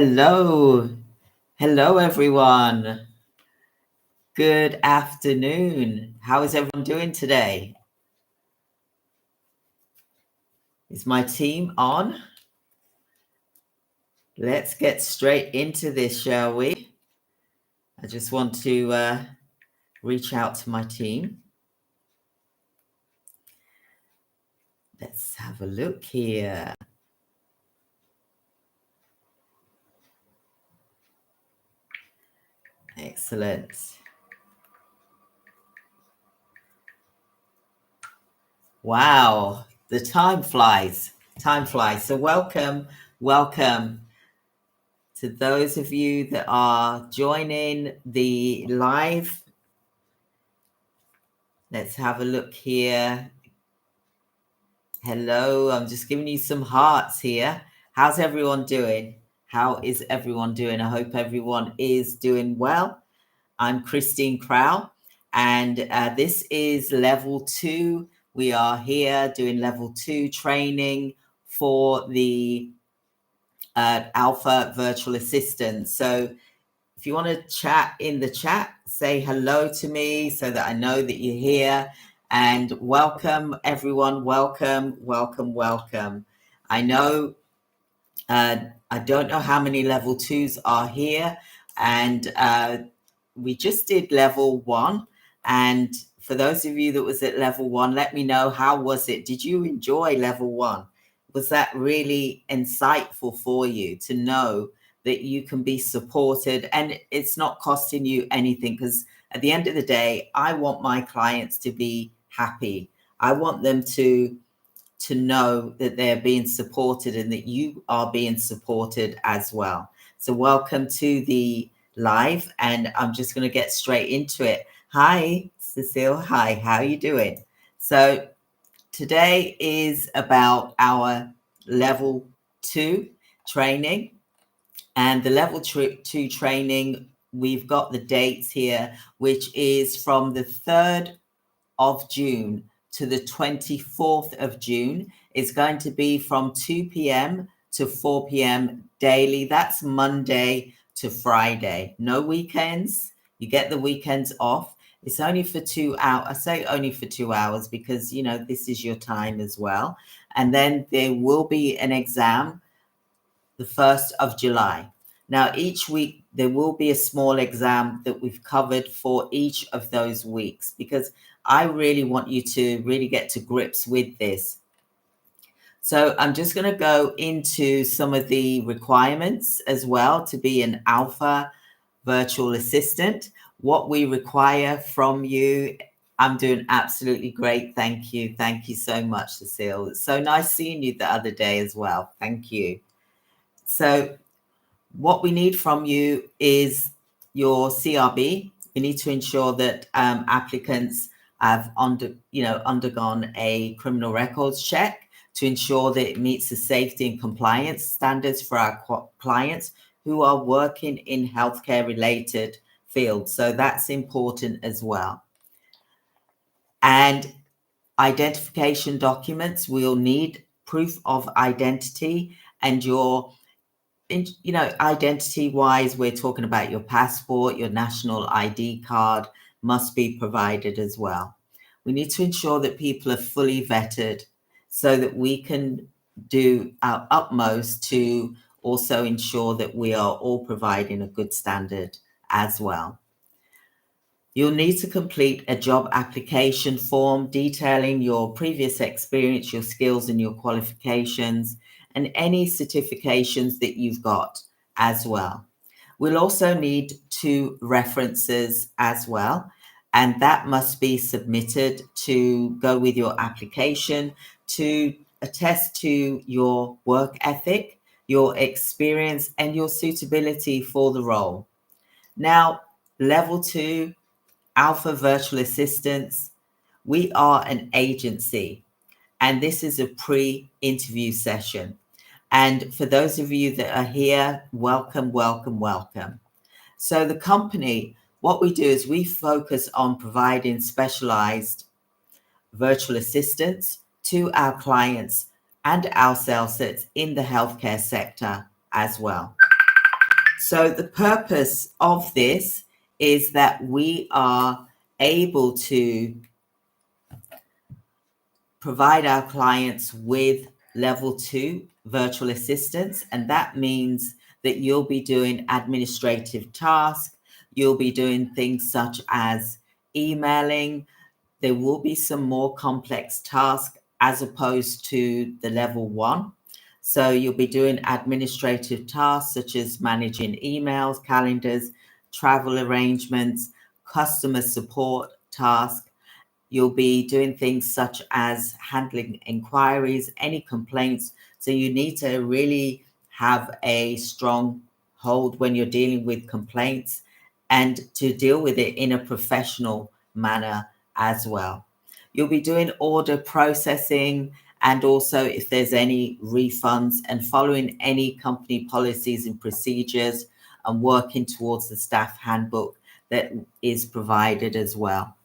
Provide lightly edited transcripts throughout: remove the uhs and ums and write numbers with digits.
Hello, hello everyone. Good afternoon. How is everyone doing today? Is my team on? Let's get straight into this, shall we? I just want to reach out to my team. Let's have a look here. Excellent. Wow, the time flies. Time flies. So welcome to those of you that are joining the live. Let's have a look here. Hello, I'm just giving you some hearts here. How's everyone doing? How is everyone doing? I hope everyone is doing well. I'm Christine Crow, and this is level 2. We are here doing level 2 training for the Alpha Virtual Assistant. So if you want to chat in the chat, say hello to me so that I know that you're here. And welcome, everyone. Welcome. I know, I don't know how many level 2s are here. And we just did level 1. And for those of you that was at level 1, let me know, how was it? Did you enjoy level 1? Was that really insightful for you to know that you can be supported and it's not costing you anything? Because at the end of the day, I want my clients to be happy. I want them to know that they're being supported and that you are being supported as well. So welcome to the live, and I'm just going to get straight into it. Hi, Cecile. Hi, how are you doing? So today is about our level 2 training, and the level 2 training, we've got the dates here, which is from the 3rd of June to the 24th of June. It's going to be from 2 p.m. to 4 p.m. daily. That's Monday to Friday. No weekends. You get the weekends off. It's only for 2 hours. I say only for 2 hours because, you know, this is your time as well. And then there will be an exam the 1st of July. Now, each week there will be a small exam that we've covered for each of those weeks, because I really want you to really get to grips with this. So I'm just going to go into some of the requirements as well to be an Alpha virtual assistant. What we require from you. I'm doing absolutely great. Thank you. Thank you so much, Cecile. It's so nice seeing you the other day as well. Thank you. So what we need from you is your CRB. You need to ensure that applicants have undergone a criminal records check to ensure that it meets the safety and compliance standards for our clients who are working in healthcare related fields. So that's important as well. And identification documents, we'll need proof of identity, and your identity wise, we're talking about your passport, your national ID card must be provided as well. We need to ensure that people are fully vetted so that we can do our utmost to also ensure that we are all providing a good standard as well. You'll need to complete a job application form detailing your previous experience, your skills and your qualifications, and any certifications that you've got as well. We'll also need 2 references as well, and that must be submitted to go with your application to attest to your work ethic, your experience, and your suitability for the role. Now, level 2, Alpha Virtual Assistants, we are an agency, and this is a pre-interview session. And for those of you that are here, welcome. So the company, what we do is we focus on providing specialized virtual assistants to our clients and our sales sets in the healthcare sector as well. So the purpose of this is that we are able to provide our clients with level 2 virtual assistants, and that means that you'll be doing administrative tasks, you'll be doing things such as emailing. There will be some more complex tasks as opposed to the level 1. So you'll be doing administrative tasks such as managing emails, calendars, travel arrangements, customer support tasks. You'll be doing things such as handling inquiries, any complaints. So you need to really have a strong hold when you're dealing with complaints and to deal with it in a professional manner as well. You'll be doing order processing and also if there's any refunds and following any company policies and procedures and working towards the staff handbook that is provided as well.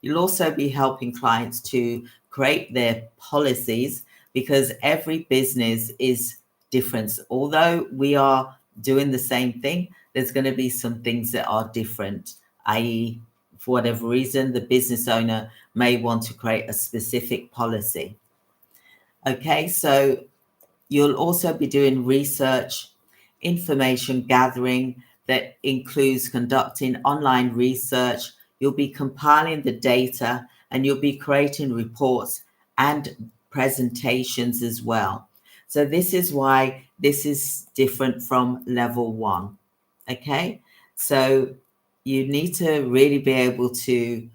You'll also be helping clients to create their policies because every business is different. Although we are doing the same thing, there's going to be some things that are different, i.e., for whatever reason, the business owner may want to create a specific policy. Okay, so you'll also be doing research, information gathering that includes conducting online research. You'll be compiling the data and you'll be creating reports and presentations as well. So this is why this is different from level 1. Okay, so you need to really be able to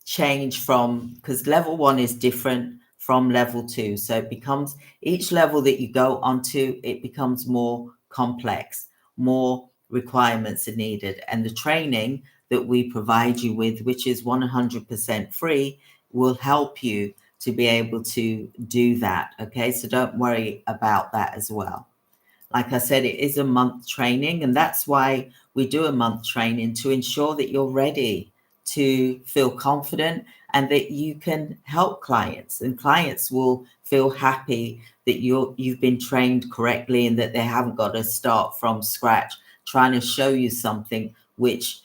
change from, because level 1 is different from level 2. So it becomes, each level that you go onto, it becomes more complex, more requirements are needed. And the training that we provide you with, which is 100% free, will help you to be able to do that. Okay, so don't worry about that as well. Like I said, it is a month training, and that's why we do a month training, to ensure that you're ready to feel confident and that you can help clients, and clients will feel happy that you've been trained correctly and that they haven't got to start from scratch trying to show you something which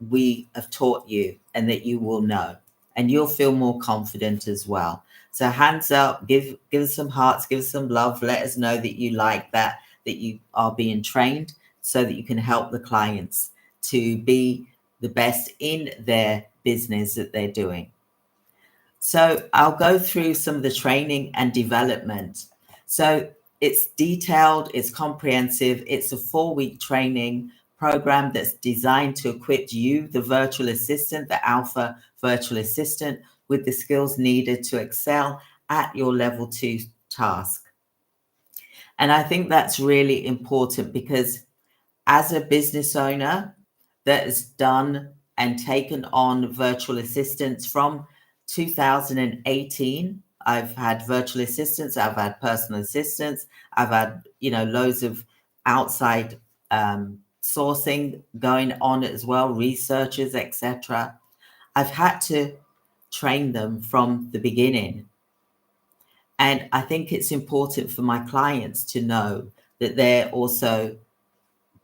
we have taught you and that you will know, and you'll feel more confident as well. So hands up, give us some hearts, give us some love, let us know that you like that you are being trained so that you can help the clients to be the best in their business that they're doing. So I'll go through some of the training and development. So it's detailed, it's comprehensive, it's a 4-week training program that's designed to equip you, the virtual assistant, the alpha virtual assistant, with the skills needed to excel at your level 2 task. And I think that's really important because as a business owner that has done and taken on virtual assistants from 2018, I've had virtual assistants, I've had personal assistants, I've had, loads of outside sourcing going on as well, researchers, etc. I've had to train them from the beginning. And I think it's important for my clients to know that they're also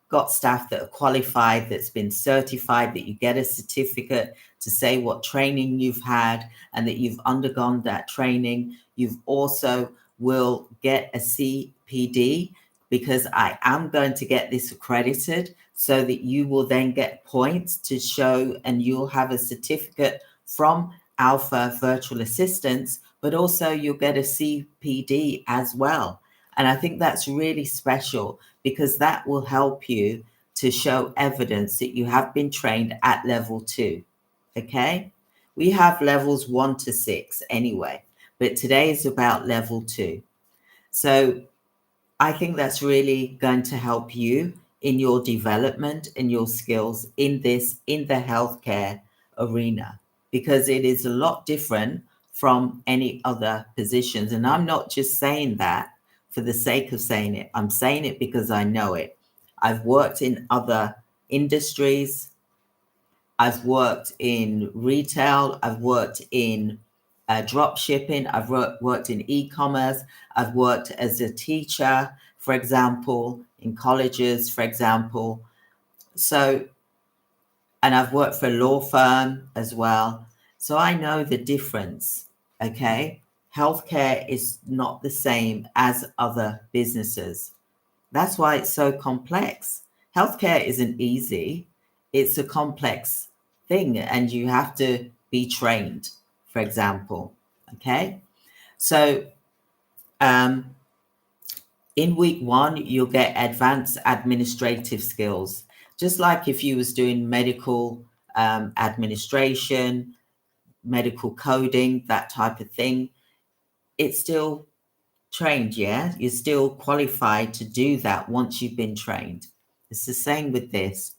got staff that are qualified, that's been certified, that you get a certificate to say what training you've had and that you've undergone that training. You've also will get a CPD, because I am going to get this accredited so that you will then get points to show, and you'll have a certificate from Alpha Virtual Assistants, but also you'll get a CPD as well. And I think that's really special because that will help you to show evidence that you have been trained at level 2. Okay? We have levels 1 to 6 anyway, but today is about level 2. So I think that's really going to help you in your development and your skills in the healthcare arena, because it is a lot different from any other positions. And I'm not just saying that for the sake of saying it. I'm saying it because I know it. I've worked in other industries. I've worked in retail. I've worked in drop shipping. I've worked in e-commerce. I've worked as a teacher, for example, in colleges, for example. So, and I've worked for a law firm as well. So I know the difference, okay? Healthcare is not the same as other businesses. That's why it's so complex. Healthcare isn't easy. It's a complex thing, and you have to be trained, for example, okay? So, in week 1, you'll get advanced administrative skills, just like if you was doing medical administration, medical coding, that type of thing. It's still trained, yeah? You're still qualified to do that once you've been trained. It's the same with this.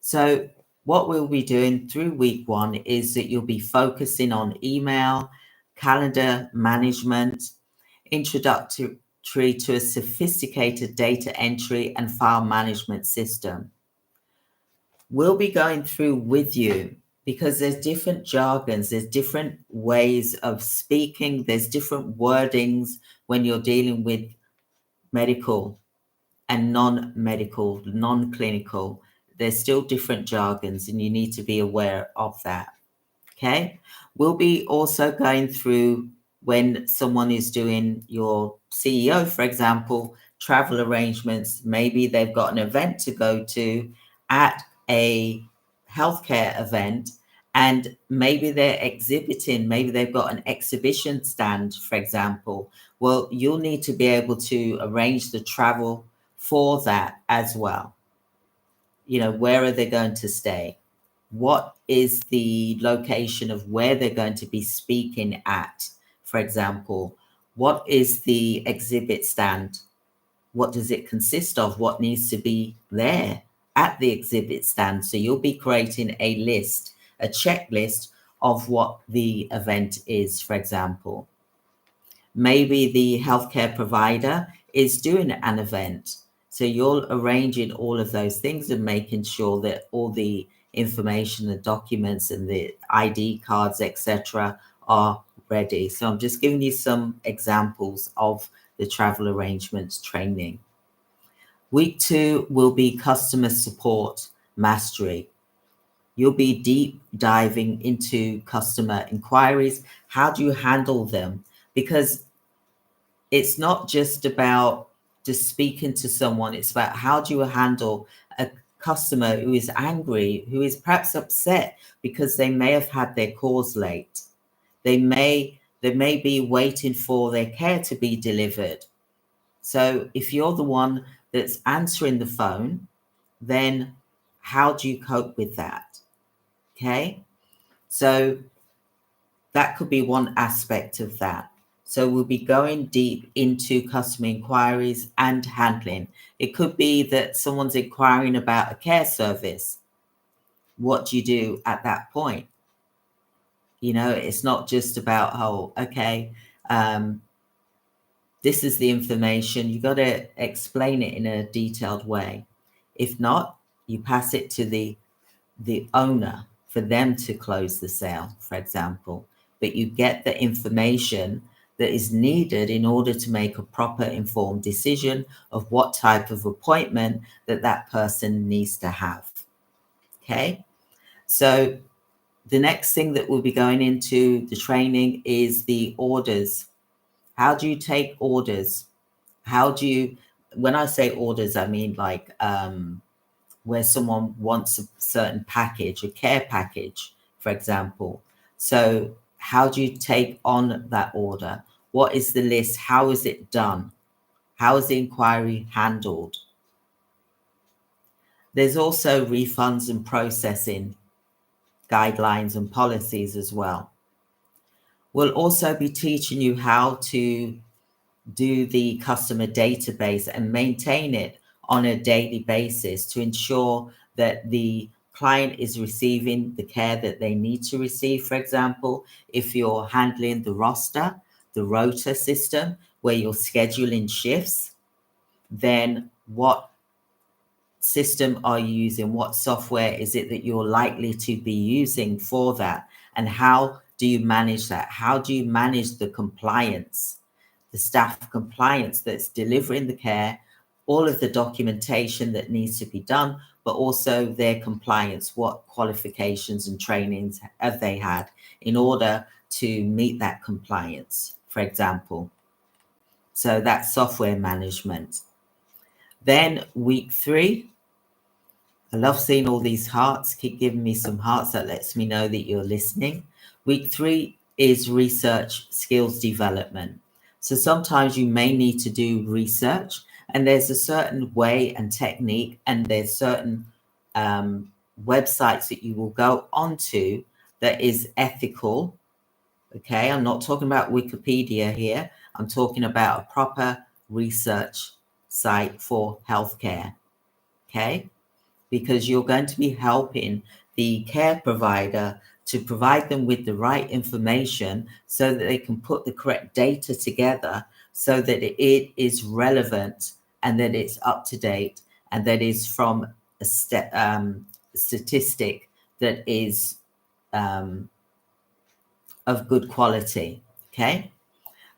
So what we'll be doing through week 1 is that you'll be focusing on email, calendar management, introductory to a sophisticated data entry and file management system. We'll be going through with you because there's different jargons, there's different ways of speaking, there's different wordings when you're dealing with medical and non-medical, non-clinical. There's still different jargons, and you need to be aware of that. Okay, we'll be also going through when someone is doing your CEO, for example, travel arrangements. Maybe they've got an event to go to at a healthcare event, and maybe they're exhibiting, maybe they've got an exhibition stand, for example. Well, you'll need to be able to arrange the travel for that as well. You know, where are they going to stay? What is the location of where they're going to be speaking at, for example? What is the exhibit stand? What does it consist of? What needs to be there at the exhibit stand? So you'll be creating a list, a checklist of what the event is, for example. Maybe the healthcare provider is doing an event. So you're arranging all of those things and making sure that all the information, the documents and the ID cards, etc., are ready. So I'm just giving you some examples of the travel arrangements training. Week 2 will be customer support mastery. You'll be deep diving into customer inquiries. How do you handle them? Because it's not just about just speaking to someone. It's about how do you handle a customer who is angry, who is perhaps upset because they may have had their calls late. They may be waiting for their care to be delivered. So if you're the one that's answering the phone, then how do you cope with that? Okay. So that could be one aspect of that. So we'll be going deep into customer inquiries and handling. It could be that someone's inquiring about a care service. What do you do at that point? You know, it's not just about, oh, okay, this is the information. You got to explain it in a detailed way. If not, you pass it to the owner for them to close the sale, for example. But you get the information that is needed in order to make a proper informed decision of what type of appointment that person needs to have. Okay, so the next thing that we'll be going into the training is the orders. How do you take orders? How do you, when I say orders, I mean like where someone wants a certain package, a care package, for example. So how do you take on that order? What is the list? How is it done? How is the inquiry handled? There's also refunds and processing guidelines and policies as well. We'll also be teaching you how to do the customer database and maintain it on a daily basis to ensure that the client is receiving the care that they need to receive. For example, if you're handling the roster, the rota system, where you're scheduling shifts, then what system are you using? What software is it that you're likely to be using for that? And how do you manage that? How do you manage the compliance, the staff compliance that's delivering the care all of the documentation that needs to be done, but also their compliance, what qualifications and trainings have they had in order to meet that compliance, for example. So that's software management. Then week 3, I love seeing all these hearts. Keep giving me some hearts. That lets me know that you're listening. Week 3 is research skills development. So sometimes you may need to do research, and there's a certain way and technique, and there's certain websites that you will go onto that is ethical. Okay, I'm not talking about Wikipedia here. I'm talking about a proper research site for healthcare. Okay, because you're going to be helping the care provider to provide them with the right information so that they can put the correct data together so that it is relevant and that it's up to date and that is from a statistic that is of good quality. Okay.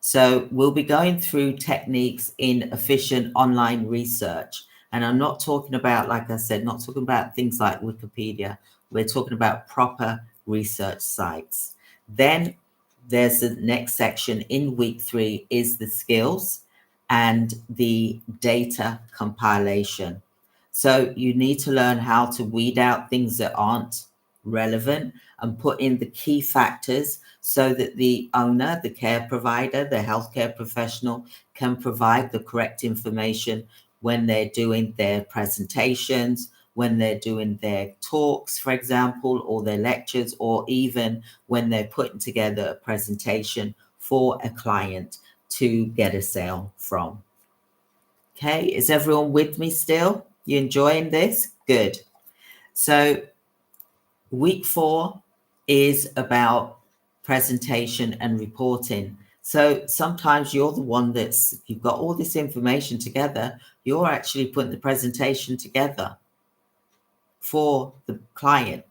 So we'll be going through techniques in efficient online research. And I'm not talking about, like I said, not talking about things like Wikipedia. We're talking about proper research sites. Then there's the next section in week 3 is the skills and the data compilation. So you need to learn how to weed out things that aren't relevant and put in the key factors so that the owner, the care provider, the healthcare professional can provide the correct information when they're doing their presentations, when they're doing their talks, for example, or their lectures, or even when they're putting together a presentation for a client to get a sale from. Okay, is everyone with me still? You enjoying this? Good. So week 4 is about presentation and reporting. So sometimes you're the one you've got all this information together. You're actually putting the presentation together for the client.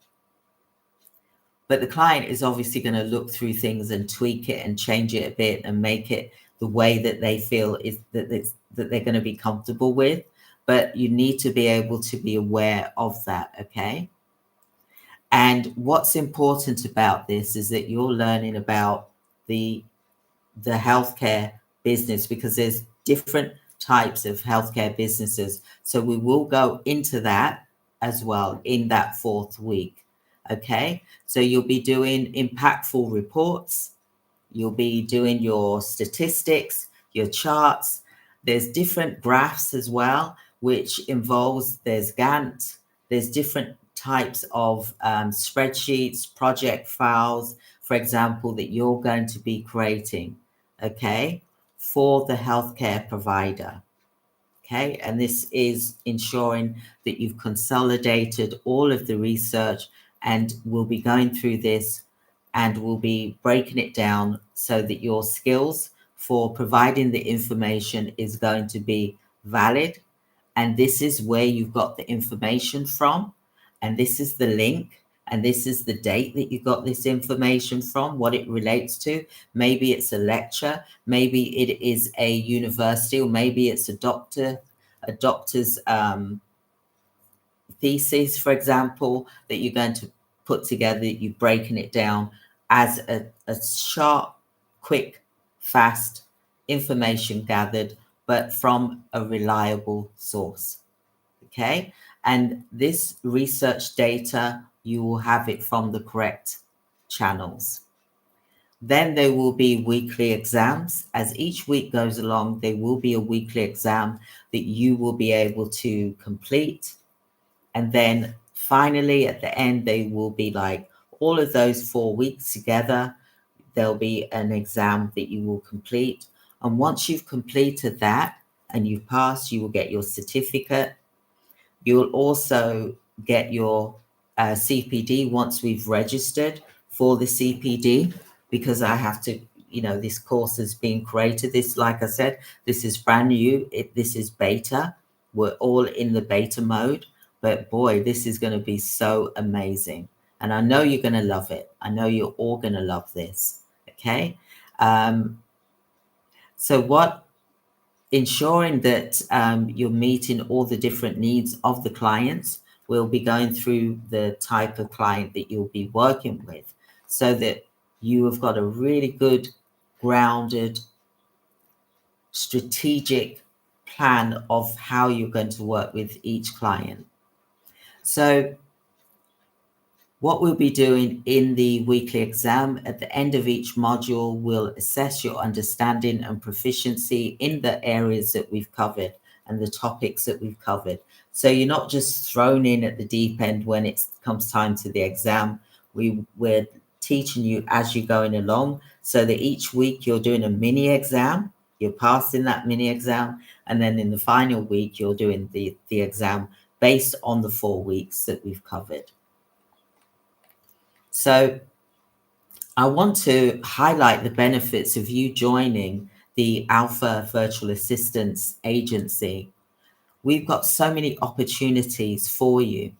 But the client is obviously going to look through things and tweak it and change it a bit and make it the way that they feel is that they're going to be comfortable with. But you need to be able to be aware of that, okay? And what's important about this is that you're learning about the healthcare business, because there's different types of healthcare businesses. So we will go into that as well in that 4th week. Okay, so you'll be doing impactful reports. You'll be doing your statistics, your charts. There's different graphs as well, which involves, there's Gantt, there's different types of spreadsheets, project files, for example, that you're going to be creating, okay, for the healthcare provider. Okay, and this is ensuring that you've consolidated all of the research, and we'll be going through this and we'll be breaking it down so that your skills for providing the information is going to be valid. And this is where you've got the information from. And this is the link. And this is the date that you got this information from, what it relates to. Maybe it's a lecture, maybe it is a university, or maybe it's a doctor's thesis, for example, that you're going to put together. You're breaking it down as a sharp, quick, fast information gathered, but from a reliable source. Okay, and this research data, you will have it from the correct channels. Then there will be weekly exams. As each week goes along, there will be a weekly exam that you will be able to complete. And then finally, at the end, they will be like all of those 4 weeks together. There'll be an exam that you will complete. And once you've completed that and you've passed, you will get your certificate. You'll also get your CPD once we've registered for the CPD, because I have to, this course is being created. This, like I said, this is brand new. This is beta. We're all in the beta mode, but boy, this is going to be so amazing. And I know you're going to love it. I know you're all going to love this. Okay. So what ensuring that you're meeting all the different needs of the clients. We'll be going through the type of client that you'll be working with so that you have got a really good, grounded, strategic plan of how you're going to work with each client. So what we'll be doing in the weekly exam, at the end of each module, we'll assess your understanding and proficiency in the areas that we've covered and the topics that we've covered. So you're not just thrown in at the deep end when it comes time to the exam. We're teaching you as you're going along so that each week you're doing a mini exam, you're passing that mini exam, and then in the final week, you're doing the exam based on the 4 weeks that we've covered. So I want to highlight the benefits of you joining the Alpha Virtual Assistants agency. We've got so many opportunities for you.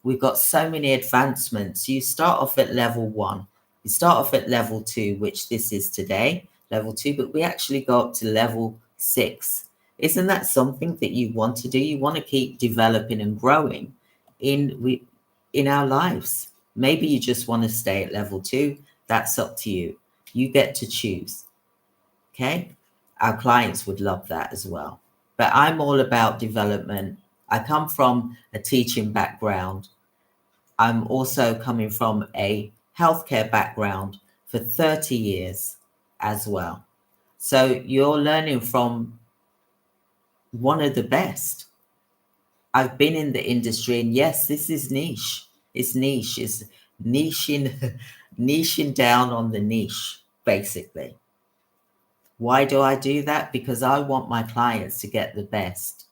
We've got so many advancements. You start off at level 1. You start off at level 2, which this is today, level 2, but we actually go up to level 6. Isn't that something that you want to do? You want to keep developing and growing in our lives. Maybe you just want to stay at level 2. That's up to you. You get to choose. Okay? Our clients would love that as well. But I'm all about development. I come from a teaching background. I'm also coming from a healthcare background for 30 years as well. So you're learning from one of the best. I've been in the industry, and yes, this is niche. It's niche. It's niching down on the niche, basically. Why do I do that? Because I want my clients to get the best.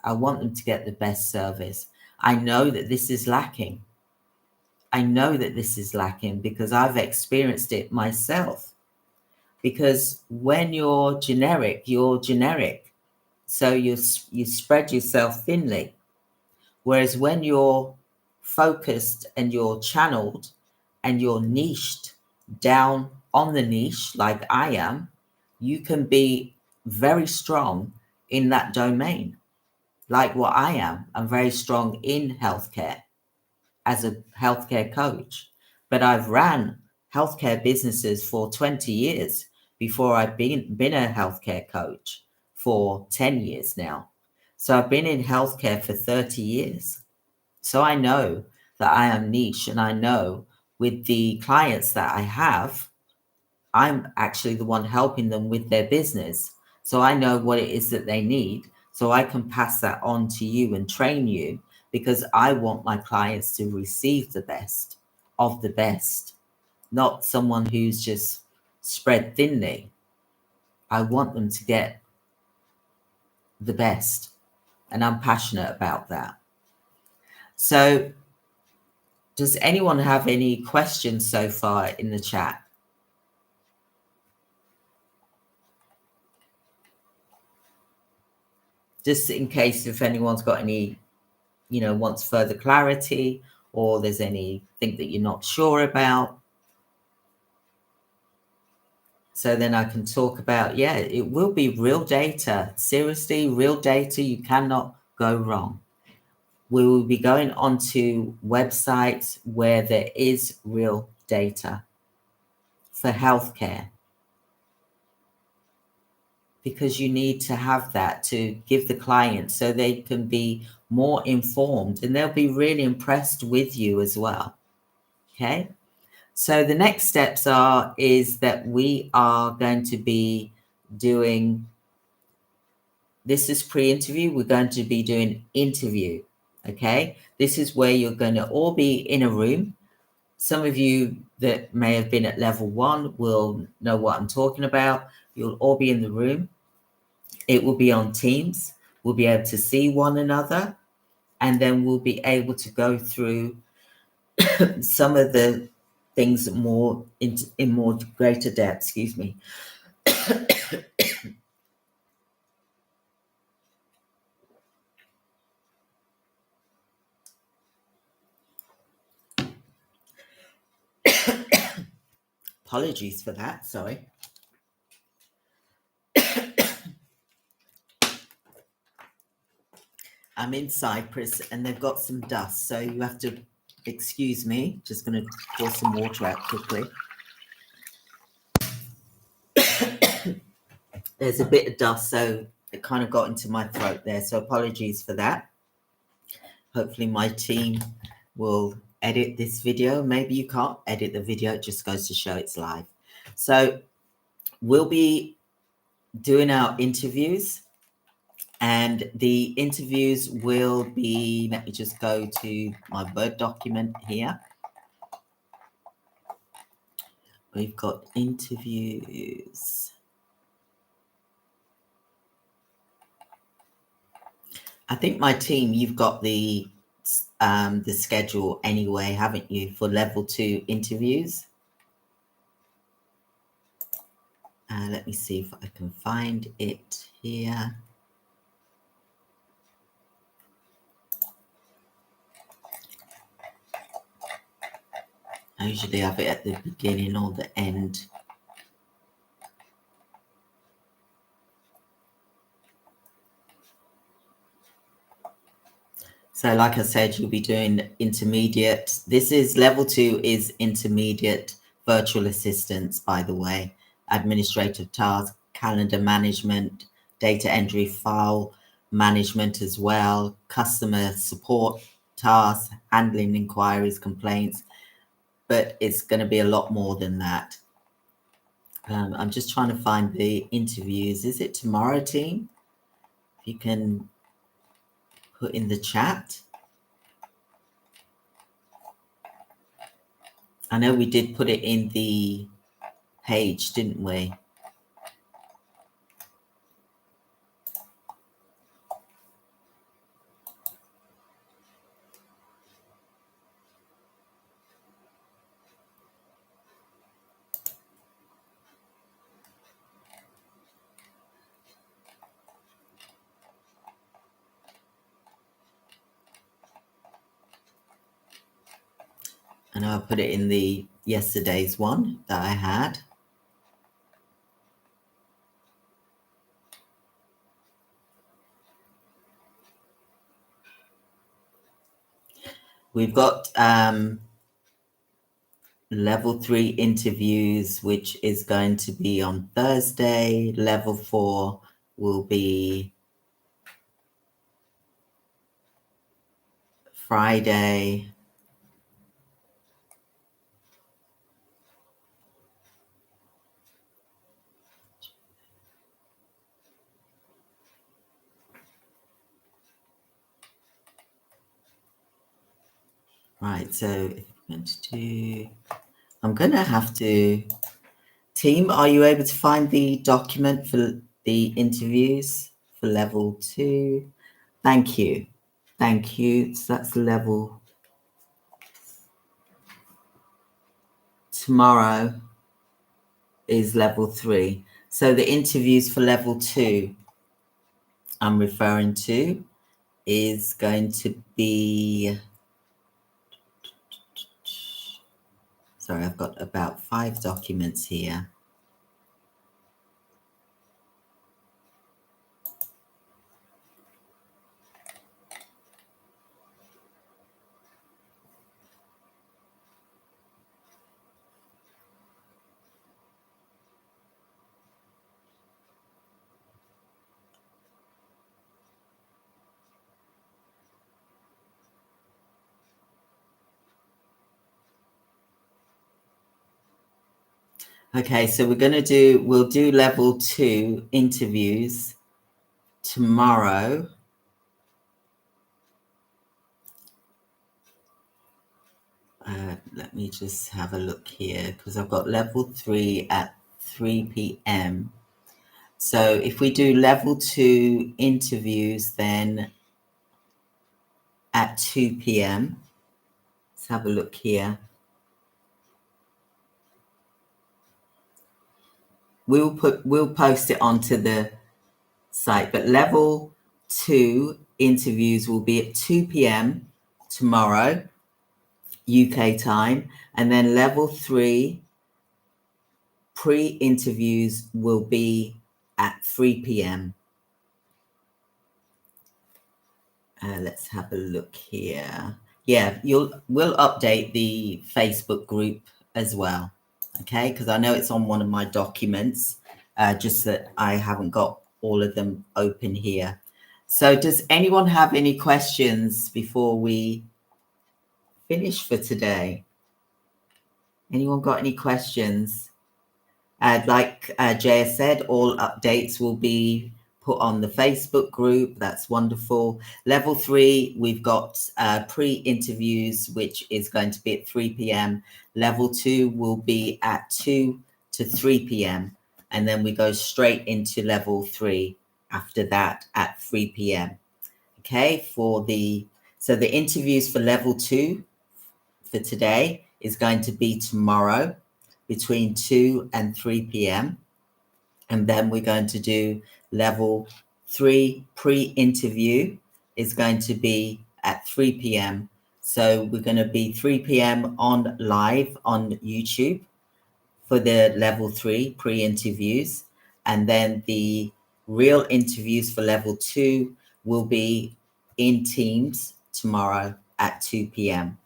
I want them to get the best service. I know that this is lacking. I know that this is lacking because I've experienced it myself. Because when you're generic, you're generic. So you spread yourself thinly. Whereas when you're focused and you're channeled and you're niched down on the niche, like I am, you can be very strong in that domain. Like what I am, I'm very strong in healthcare as a healthcare coach. But I've ran healthcare businesses for 20 years before I've been a healthcare coach for 10 years now. So I've been in healthcare for 30 years. So I know that I am niche, and I know with the clients that I have, I'm actually the one helping them with their business. So I know what it is that they need. So I can pass that on to you and train you because I want my clients to receive the best of the best, not someone who's just spread thinly. I want them to get the best, and I'm passionate about that. So does anyone have any questions so far in the chat? Just in case if anyone's got any, wants further clarity, or there's anything that you're not sure about. So then I can talk about, it will be real data. Seriously, real data, you cannot go wrong. We will be going onto websites where there is real data for healthcare, because you need to have that to give the client so they can be more informed, and they'll be really impressed with you as well. Okay. So the next steps is that we are going to be doing, this is pre-interview. We're going to be doing interview. Okay. This is where you're going to all be in a room. Some of you that may have been at level 1 will know what I'm talking about. You'll all be in the room. It will be on Teams. We'll be able to see one another, and then we'll be able to go through some of the things in more greater depth. Excuse me. Apologies for that. Sorry. I'm in Cyprus and they've got some dust, so you have to excuse me. Just going to pour some water out quickly. There's a bit of dust, so it kind of got into my throat there, so apologies for that. Hopefully my team will edit this video. Maybe you can't edit the video, it just goes to show it's live. So we'll be doing our interviews, and the interviews will be, let me just go to my Word document here. We've got interviews. I think my team, you've got the schedule anyway, haven't you, for level 2 interviews? Let me see if I can find it here. I usually have it at the beginning or the end. So like I said, you'll be doing intermediate. This is level 2 is intermediate virtual assistants, by the way. Administrative tasks, calendar management, data entry, file management as well, customer support tasks, handling inquiries, complaints, but it's going to be a lot more than that. I'm just trying to find the interviews. Is it tomorrow, team? If you can put in the chat. I know we did put it in the page, didn't we? I know I put it in the yesterday's one that I had. We've got level 3 interviews, which is going to be on Thursday. Level 4 will be Friday. Right, so if I'm going to do, I'm going to have to, team, are you able to find the document for the interviews for level 2? Thank you. Thank you. So that's level. Tomorrow is level 3. So the interviews for level 2 I'm referring to is going to be, sorry, I've got about 5 documents here. Okay, so we'll do level 2 interviews tomorrow. Let me just have a look here because I've got level 3 at 3 p.m. So if we do level 2 interviews, then at 2 p.m. Let's have a look here. We'll post it onto the site, but level 2 interviews will be at 2 p.m. tomorrow, UK time, and then level 3 pre-interviews will be at 3 p.m. Let's have a look here. Yeah, we'll update the Facebook group as well. Okay, because I know it's on one of my documents, just that I haven't got all of them open here. So does anyone have any questions before we finish for today? Anyone got any questions? Like Jaya said, all updates will be put on the Facebook group. That's wonderful. Level 3, we've got pre-interviews, which is going to be at 3 p.m. Level 2 will be at 2 to 3 p.m. And then we go straight into level 3 after that at 3 p.m. Okay, so the interviews for level 2 for today is going to be tomorrow between 2 and 3 p.m. And then we're going to do level 3 pre-interview is going to be at 3 p.m. So we're going to be 3 p.m. on live on YouTube for the level 3 pre-interviews. And then the real interviews for level 2 will be in Teams tomorrow at 2 p.m.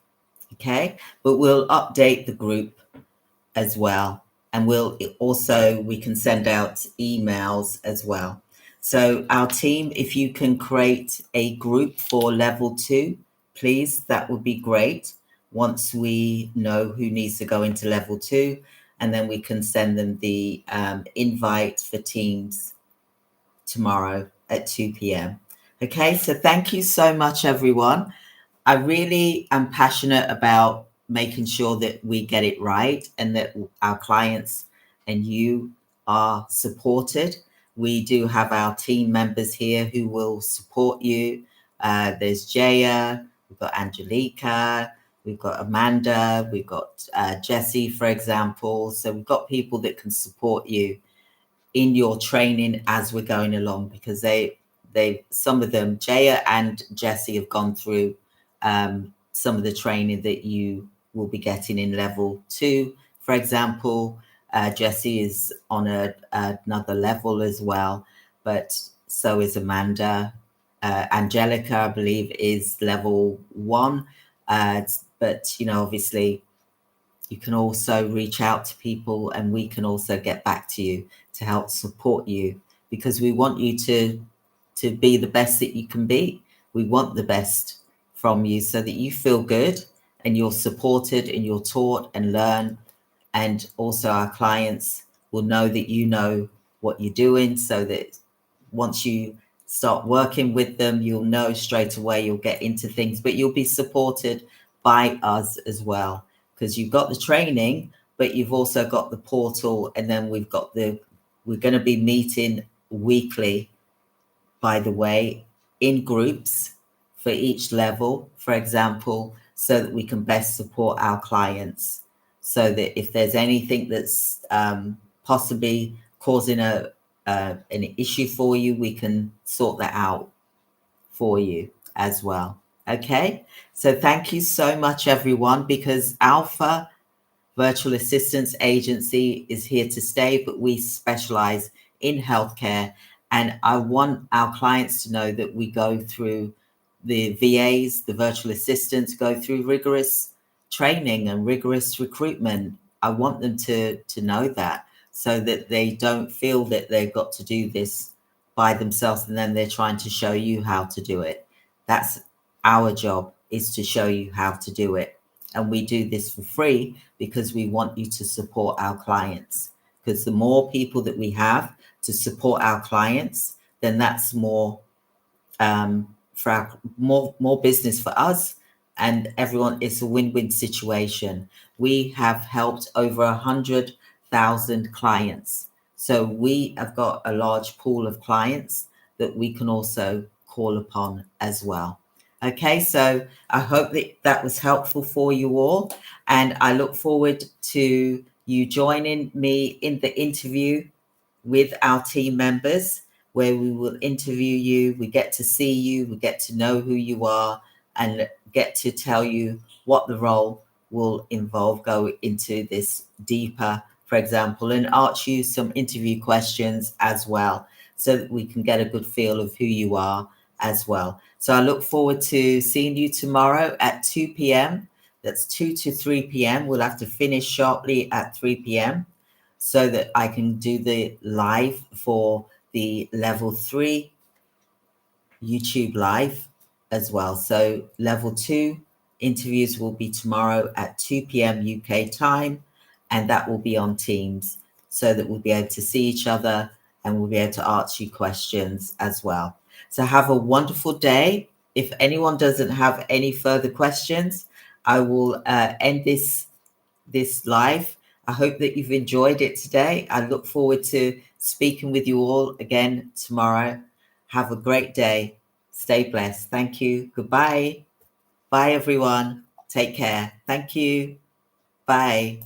Okay, but we'll update the group as well, and we can send out emails as well. So our team, if you can create a group for level 2, please, that would be great. Once we know who needs to go into level 2, and then we can send them the invite for Teams tomorrow at 2 p.m. Okay, so thank you so much, everyone. I really am passionate about making sure that we get it right and that our clients and you are supported. We do have our team members here who will support you. There's Jaya, we've got Angelica, we've got Amanda, we've got Jessie, for example. So we've got people that can support you in your training as we're going along, because some of them, Jaya and Jessie, have gone through some of the training that you will be getting in level 2. For example, Jessie is on another level as well, but so is Amanda. Angelica, I believe, is level 1. But, obviously, you can also reach out to people and we can also get back to you to help support you, because we want you to be the best that you can be. We want the best from you so that you feel good and you're supported and you're taught and learn. And also our clients will know that you know what you're doing, so that once you start working with them, you'll know straight away, you'll get into things, but you'll be supported by us as well, because you've got the training, but you've also got the portal. And then we're going to be meeting weekly, by the way, in groups for each level, for example, so that we can best support our clients. So that if there's anything that's possibly causing an issue for you, we can sort that out for you as well. Okay, so thank you so much, everyone, because Alpha Virtual Assistants Agency is here to stay, but we specialize in healthcare. And I want our clients to know that we go through, the VAs, the virtual assistants, go through rigorous training and rigorous recruitment. I want them to know that, so that they don't feel that they've got to do this by themselves and then they're trying to show you how to do it. That's our job, is to show you how to do it. And we do this for free because we want you to support our clients. Because the more people that we have to support our clients, then that's more more business for us, and everyone. It's a win-win situation. We have helped over 100,000 clients, so we have got a large pool of clients that we can also call upon as well. Okay, so I hope that was helpful for you all, and I look forward to you joining me in the interview with our team members, where we will interview you. We get to see you, we get to know who you are, and get to tell you what the role will involve, go into this deeper, for example, and ask you some interview questions as well, so that we can get a good feel of who you are as well. So I look forward to seeing you tomorrow at 2 p.m. That's 2 to 3 p.m. We'll have to finish sharply at 3 p.m. so that I can do the live for the level 3 YouTube live as well. So level 2 interviews will be tomorrow at 2 p.m. UK time, and that will be on Teams so that we'll be able to see each other and we'll be able to ask you questions as well. So have a wonderful day. If anyone doesn't have any further questions, I will end this live. I hope that you've enjoyed it today. I look forward to speaking with you all again tomorrow. Have a great day. Stay blessed. Thank you. Goodbye. Bye, everyone. Take care. Thank you. Bye.